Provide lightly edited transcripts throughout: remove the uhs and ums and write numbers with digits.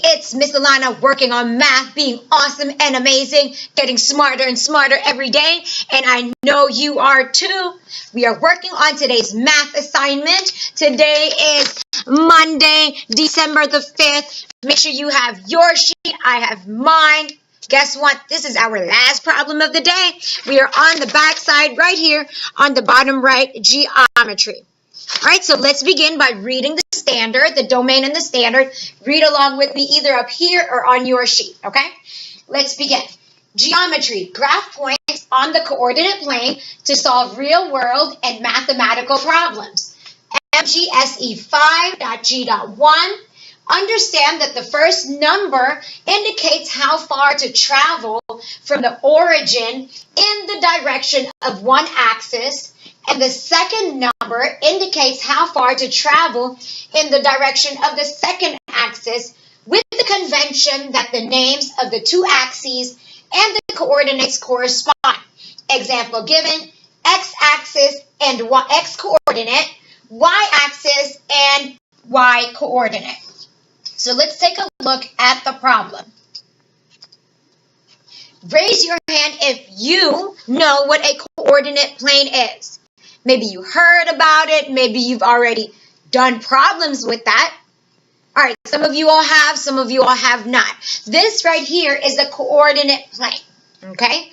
it's Miss Alana working on math, being awesome and amazing, getting smarter and smarter every day, and I know you are too. We are working on today's math assignment. Today is Monday, December the 5th. Make sure you have your sheet. I have mine. Guess what? This is our last problem of the day. We are on the back side right here on the bottom right, geometry. All right, so let's begin by reading the standard, the domain and the standard. Read along with me either up here or on your sheet, okay? Let's begin. Geometry, graph points on the coordinate plane to solve real-world and mathematical problems. MGSE 5.G.1. Understand that the first number indicates how far to travel from the origin in the direction of one axis, and the second number indicates how far to travel in the direction of the second axis, with the convention that the names of the two axes and the coordinates correspond. Example given, x-axis and x-coordinate, y-axis and y-coordinate. So let's take a look at the problem. Raise your hand if you know what a coordinate plane is. Maybe you heard about it. Maybe you've already done problems with that. All right, some of you all have, some of you all have not. This right here is the coordinate plane, okay?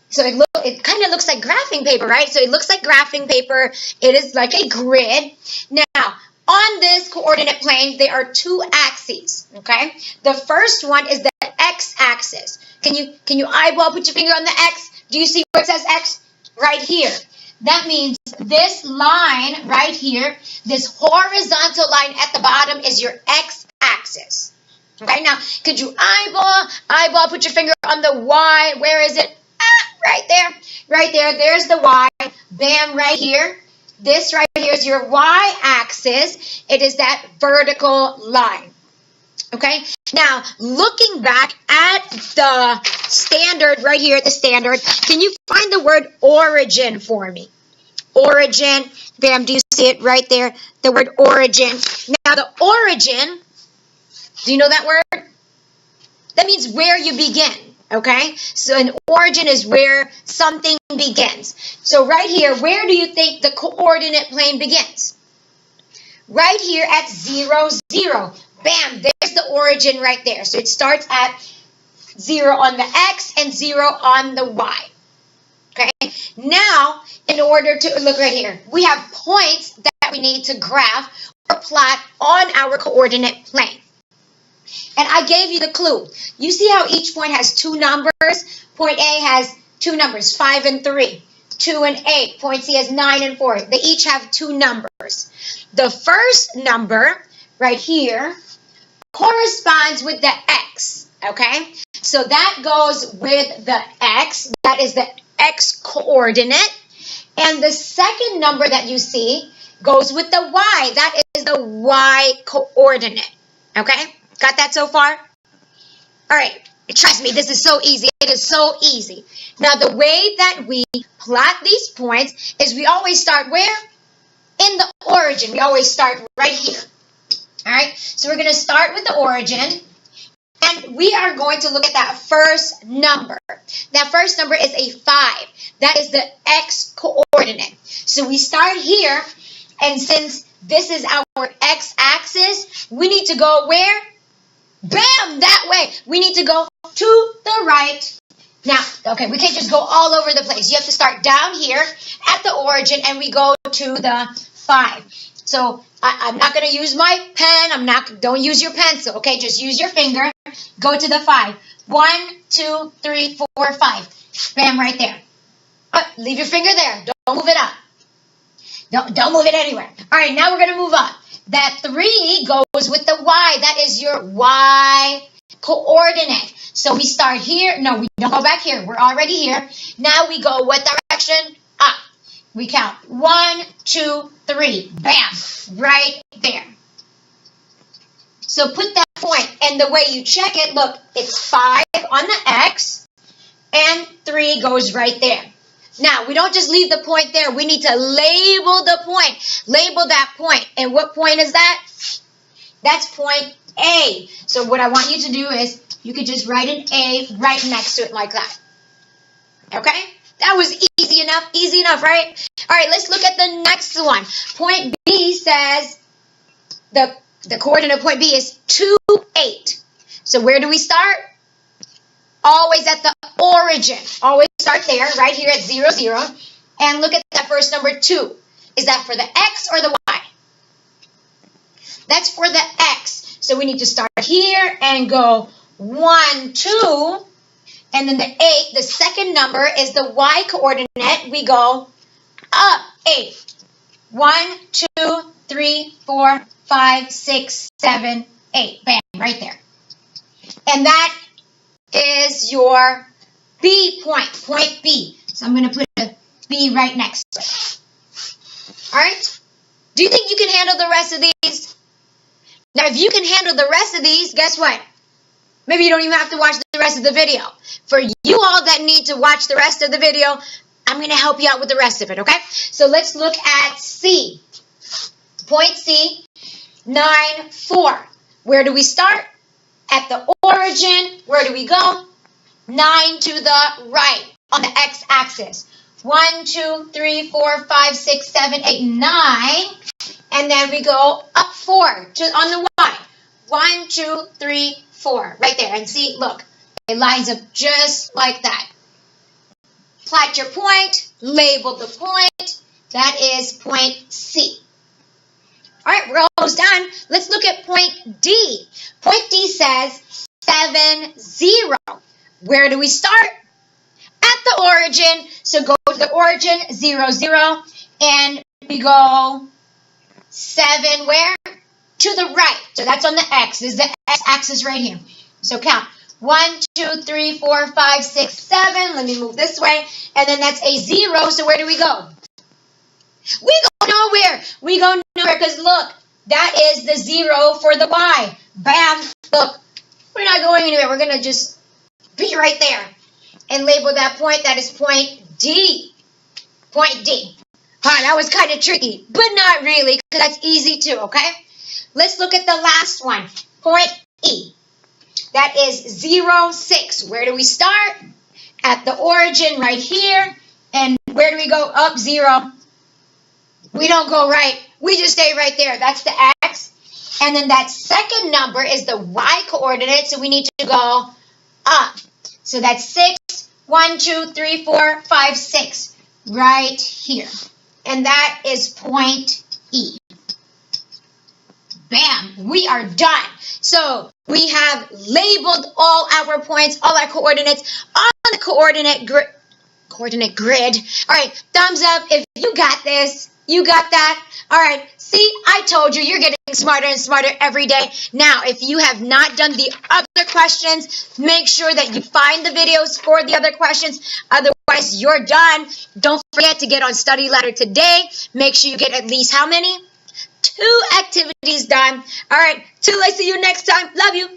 So it kind of looks like graphing paper, right? So it looks like graphing paper. It is like a grid. Now, on this coordinate plane, there are two axes, okay? The first one is the x-axis. Can you eyeball, put your finger on the x? Do you see where it says x? Right here. That means this line right here, this horizontal line at the bottom is your x-axis. Okay, now, could you eyeball, put your finger on the y? Where is it? Right there. Right there. There's the y. Bam, right here. This right here is your y-axis. It is that vertical line. Okay? Now, looking back at the standard right here at the standard, can you find the word origin for me? Origin. Bam, do you see it right there? The word origin. Now, the origin, do you know that word? That means where you begin. Okay, so an origin is where something begins. So right here, where do you think the coordinate plane begins? Right here at 0, 0. Bam, there's the origin right there. So it starts at 0 on the x and 0 on the y. Okay, now in order to, look right here, we have points that we need to graph or plot on our coordinate plane. And I gave you the clue. You see how each point has two numbers? Point A has two numbers, 5 and 3, 2 and 8. Point C has 9 and 4. They each have two numbers. The first number, right here, corresponds with the x, okay? So that goes with the x. That is the x coordinate. And the second number that you see goes with the y. That is the y coordinate, okay? Got that so far? All right. Trust me, this is so easy. It is so easy. Now, the way that we plot these points is we always start where? In the origin. We always start right here. All right? So we're going to start with the origin. And we are going to look at that first number. That first number is a 5. That is the x coordinate. So we start here. And since this is our x-axis, we need to go where? Bam! That way. We need to go to the right. Now, okay, we can't just go all over the place. You have to start down here at the origin, and we go to the 5. So I'm not going to use my pen. Don't use your pencil, okay? Just use your finger. Go to the 5. 1, 2, 3, 4, 5. Bam, right there. Leave your finger there. Don't move it up. Don't move it anywhere. All right, now we're going to move on. That 3 goes with the y. That is your y coordinate. So we start here. No, we don't go back here. We're already here. Now we go what direction? Up. We count 1, 2, 3. Bam. Right there. So put that point. And the way you check it, look, it's 5 on the x. And 3 goes right there. Now, we don't just leave the point there. We need to label the point. Label that point. And what point is that? That's point A. So what I want you to do is you could just write an A right next to it like that. Okay? That was easy enough, right? All right, let's look at the next one. Point B says the coordinate of point B is 2, 8. So where do we start? Always at the origin. Always start there, right here at 0, 0. And look at that first number 2. Is that for the X or the Y? That's for the X. So we need to start here and go 1, 2. And then the 8, the second number is the Y coordinate. We go up 8. 1, 2, 3, 4, 5, 6, 7, 8. Bam, right there. And that is your B point, point B. So I'm going to put a B right next to it. All right? Do you think you can handle the rest of these? Now, if you can handle the rest of these, guess what? Maybe you don't even have to watch the rest of the video. For you all that need to watch the rest of the video, I'm going to help you out with the rest of it, okay? So let's look at C. Point C, 9, 4. Where do we start? At the origin. Where do we go? 9 to the right on the x-axis. 1, 2, 3, 4, 5, 6, 7, 8, 9. And then we go up 4 on the y. 1, 2, 3, 4. Right there. And see, look, it lines up just like that. Plot your point. Label the point. That is point C. All right, we're almost done. Let's look at point D. Point D says 7, 0. Where do we start? At the origin. So go to the origin, 0, 0. And we go 7 where? To the right. So that's on the X. This is the X-axis right here. So count. 1, 2, 3, 4, 5, 6, 7. Let me move this way. And then that's a 0. So where do we go? We go nowhere. We go nowhere because look, that is the 0 for the Y. Bam. Look, we're not going anywhere. We're going to just be right there and label that point. That is point D. Point D. That was kind of tricky, but not really because that's easy too, okay? Let's look at the last one. Point E. That is 0, 6. Where do we start? At the origin right here. And where do we go? Up 0. We don't go right. We just stay right there. That's the X. And then that second number is the Y coordinate. So we need to go up. So that's 6. 1, 2, 3, 4, 5, 6. Right here. And that is point E. Bam. We are done. So we have labeled all our points, all our coordinates on the coordinate grid. All right. Thumbs up if you got this. You got that? All right. See, I told you, you're getting smarter and smarter every day. Now, if you have not done the other questions, make sure that you find the videos for the other questions. Otherwise, you're done. Don't forget to get on Study Ladder today. Make sure you get at least how many? 2 activities done. All right. Till I see you next time. Love you.